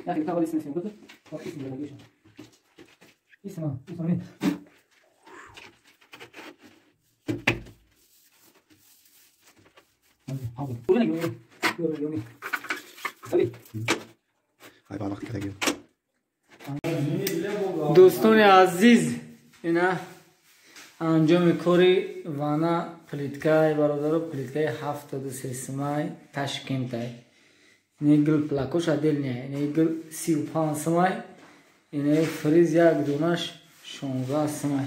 لكن كابل اسمه اسمه كده اسمه ريجيشن اسمه مين حاضر قولنا يومي سبي هاي بعد وقت كده دوستان عزیز اینا انجام کاری وانا پلیتکای برادر پلیتکای 73 سمای تاشکند ای نیگل پلاکوش ادل نه نیگل 35 سمای اینه فریز یک دونش 16 سمای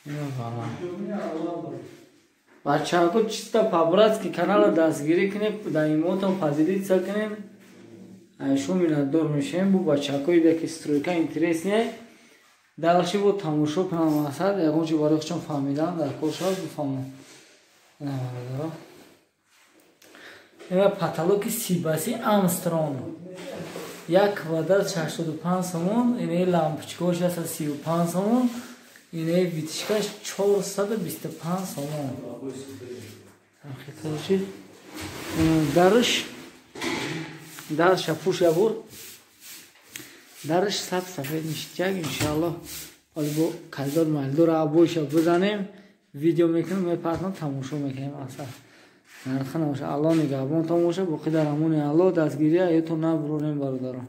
اینا وانا بچه ها کو چیستا پابراتسکی کانال دستگیری کنه دایموتون پذیرید سکنیم شو میندور میشیم بو بچه‌های دیگه که استرویکا اینترس نه دلشی بود تماشا کنم واسه یکم چی وارد شدم فهمیدم در کوشش بفهمم نه برادر این پاتالوگی سیباسی آمسترونگ یک وادر 85 سومون این لامپچکوش است 35 سومون این ویتشکاش 425 سومون خیلی درش پوش یابور درش سفید میشه انشالله حالا با کلدار مالدور آبوش بزنیم ویدیو میکنیم میپرسم تماشا میکنیم اصلا نرخ نباشه الله نگهبان تماشا با قدر همون الله دستگیری ایتون نبرونیم برادران